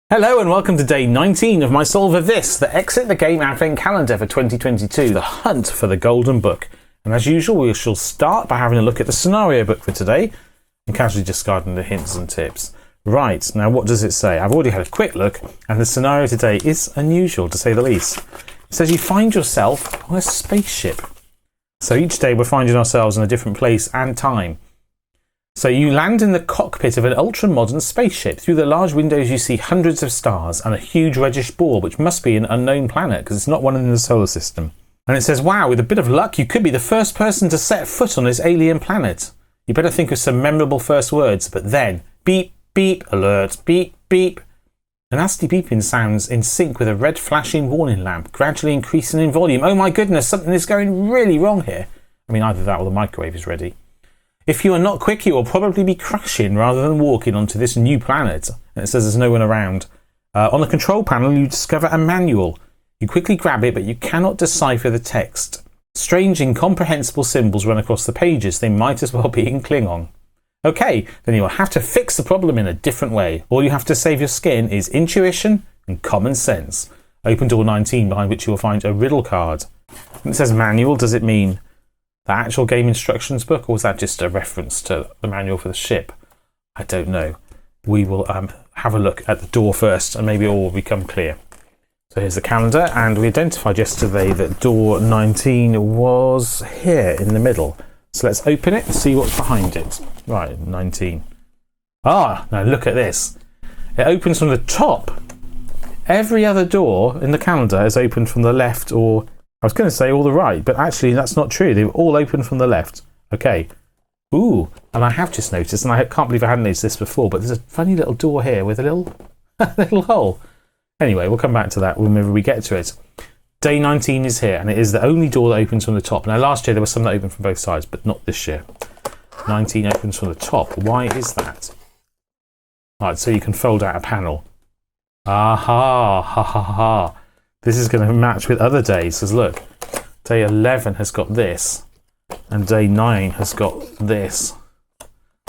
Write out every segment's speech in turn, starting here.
Hello and welcome to day 19 of my Solve of This, the Exit the Game Advent Calendar for 2022, the hunt for the Golden Book. And as usual, we shall start by having a look at the scenario book for today and casually discarding the hints and tips. Right, now what does it say? I've already had a quick look and the scenario today is unusual to say the least. It says you find yourself on a spaceship. So each day we're finding ourselves in a different place and time. So you land in the cockpit of an ultra-modern spaceship. Through the large windows you see hundreds of stars and a huge reddish ball, which must be an unknown planet because it's not one in the solar system. And it says, wow, with a bit of luck, you could be the first person to set foot on this alien planet. You better think of some memorable first words, but then, beep, beep, alert, beep, beep. A nasty beeping sounds in sync with a red flashing warning lamp, gradually increasing in volume. Oh my goodness, something is going really wrong here. I mean, either that or the microwave is ready. If you are not quick, you will probably be crashing rather than walking onto this new planet. And it says there's no one around. On the control panel, you discover a manual. You quickly grab it, but you cannot decipher the text. Strange, incomprehensible symbols run across the pages. They might as well be in Klingon. Okay, then you will have to fix the problem in a different way. All you have to save your skin is intuition and common sense. Open door 19, behind which you will find a riddle card. And it says manual. Does it mean the actual game instructions book, or was that just a reference to the manual for the ship? I don't know. We will have a look at the door first and maybe it all will become clear. So here's the calendar, and we identified yesterday that door 19 was here in the middle. So let's open it and see what's behind it. Right, 19. Ah, now look at this. It opens from the top. Every other door in the calendar is opened from the left, or I was going to say all the right, but actually that's not true. They were all open from the left. Okay. Ooh, and I have just noticed, and I can't believe I hadn't noticed this before, but there's a funny little door here with a little hole. Anyway, we'll come back to that whenever we get to it. Day 19 is here, and it is the only door that opens from the top. Now, last year there was some that opened from both sides, but not this year. 19 opens from the top. Why is that? Right, so you can fold out a panel. Aha, ha ha ha. This is going to match with other days, because look, day 11 has got this, and day 9 has got this.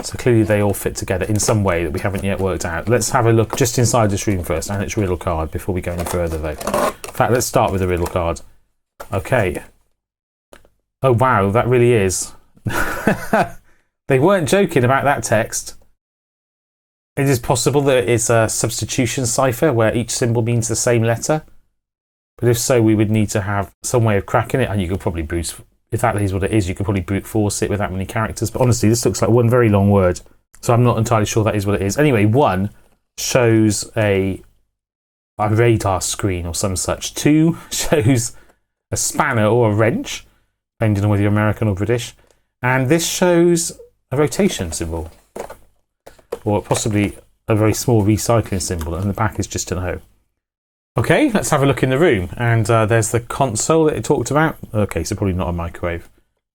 So clearly they all fit together in some way that we haven't yet worked out. Let's have a look just inside this room first, and its riddle card, before we go any further though. In fact, let's start with the riddle card. Okay. Oh wow, that really is. They weren't joking about that text. It is possible that it's a substitution cipher where each symbol means the same letter. But if so, we would need to have some way of cracking it, and you could probably if that is what it is, you could probably brute force it with that many characters. But honestly, this looks like one very long word, so I'm not entirely sure that is what it is. Anyway, 1 shows a radar screen or some such. 2 shows a spanner or a wrench, depending on whether you're American or British. And this shows a rotation symbol, or possibly a very small recycling symbol, and the back is just an O. Okay, let's have a look in the room. And there's the console that it talked about. Okay, so probably not a microwave.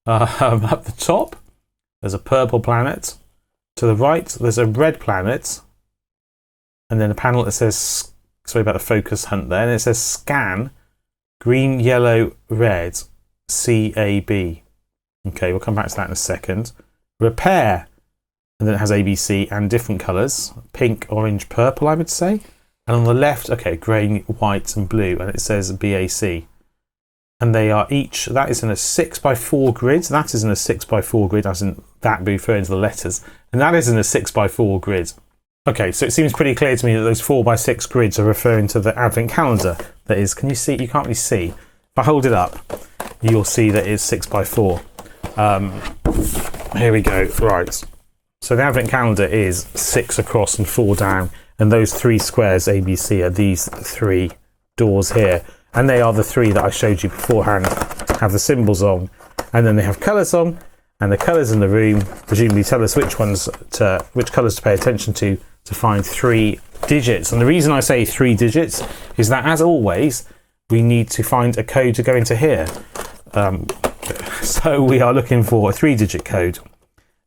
At the top, there's a purple planet. To the right, there's a red planet. And then a panel that says, sorry about the focus hunt there, and it says scan, green, yellow, red, CAB. Okay, we'll come back to that in a second. Repair, and then it has ABC and different colours. Pink, orange, purple, I would say. And on the left, okay, grey, white and blue, and it says BAC. And they are each, that is in a 6x4 grid, that is in a 6x4 grid, as in that referring to the letters, and that is in a 6x4 grid. Okay, so it seems pretty clear to me that those 4x6 grids are referring to the Advent calendar. That is, can you see? You can't really see. If I hold it up, you'll see that it's 6x4. Here we go, right. So the Advent calendar is 6 across and 4 down. And those 3 squares ABC are these 3 doors here. And they are the 3 that I showed you beforehand, have the symbols on. And then they have colours on. And the colours in the room presumably tell us which colours to pay attention to find 3 digits. And the reason I say 3 digits is that, as always, we need to find a code to go into here. So we are looking for a 3-digit code.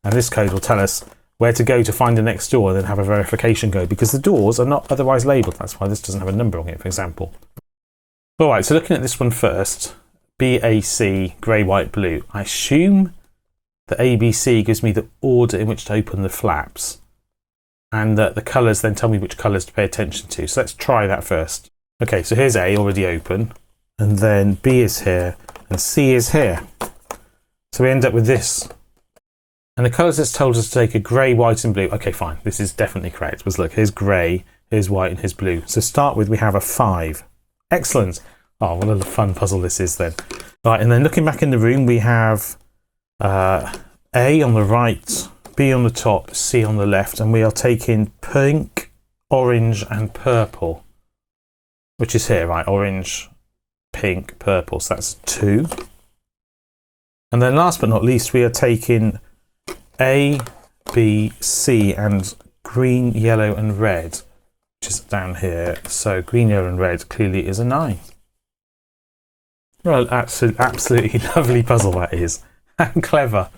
And this code will tell us where to go to find the next door, and then have a verification code, because the doors are not otherwise labelled. That's why this doesn't have a number on it, for example. All right, so looking at this one first, BAC, grey, white, blue. I assume the ABC gives me the order in which to open the flaps. and the colours then tell me which colours to pay attention to. So let's try that first. Okay, so here's A already open, and then B is here, and C is here. So we end up with this. And the colours it's told us to take are grey, white and blue. Okay, fine, this is definitely correct. Because look, here's grey, here's white and here's blue. So start with, we have a 5. Excellent. Oh, what a fun puzzle this is then. Right, and then looking back in the room, we have A on the right, B on the top, C on the left, and we are taking pink, orange and purple, which is here, right? Orange, pink, purple, so that's 2. And then last but not least, we are taking A, B, C and green, yellow and red, which is down here. So green, yellow and red clearly is a 9. Well, absolutely lovely puzzle that is. And clever.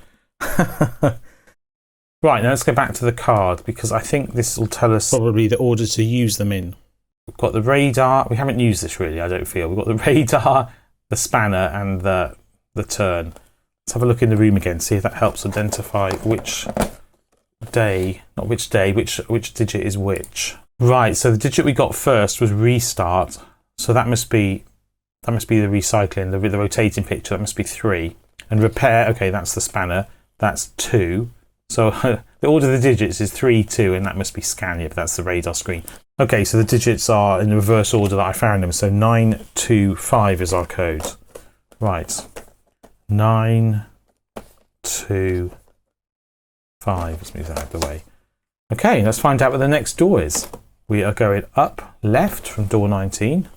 Right, now let's go back to the card, because I think this will tell us probably the order to use them in. We've got the radar. We haven't used this really, I don't feel. We've got the radar, the spanner and the turn. Let's have a look in the room again, see if that helps identify which day, not which day, which digit is which. Right, so the digit we got first was restart. So that must be the recycling, the rotating picture, that must be 3. And repair, okay, that's the spanner, that's 2. So the order of the digits is 3, 2, and that must be scan, yeah, but that's the radar screen. Okay, so the digits are in the reverse order that I found them. So 9, 2, 5 is our code. Right. 9, 2, 5. Let's move that out of the way. Okay, let's find out what the next door is. We are going up left from door 19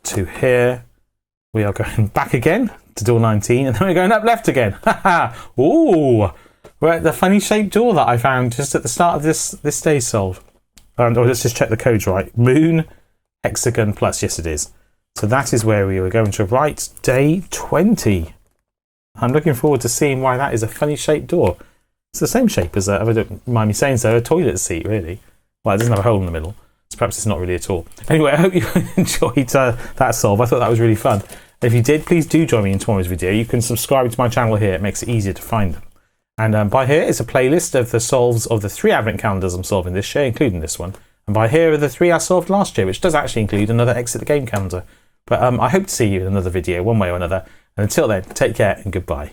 to here. We are going back again to door 19, and then we're going up left again. Ooh! We're at the funny shaped door that I found just at the start of this day's solve. Let's just check the codes right. Moon, hexagon plus. Yes, it is. So that is where we were going to write day 20. I'm looking forward to seeing why that is a funny shaped door. It's the same shape as, if I don't mind me saying so, a toilet seat, really. Well, it doesn't have a hole in the middle, so perhaps it's not really at all. Anyway, I hope you enjoyed that solve. I thought that was really fun. If you did, please do join me in tomorrow's video. You can subscribe to my channel here. It makes it easier to find them. And by here is a playlist of the solves of the 3 advent calendars I'm solving this year, including this one. And by here are the 3 I solved last year, which does actually include another Exit the Game calendar. But I hope to see you in another video, one way or another. And until then, take care and goodbye.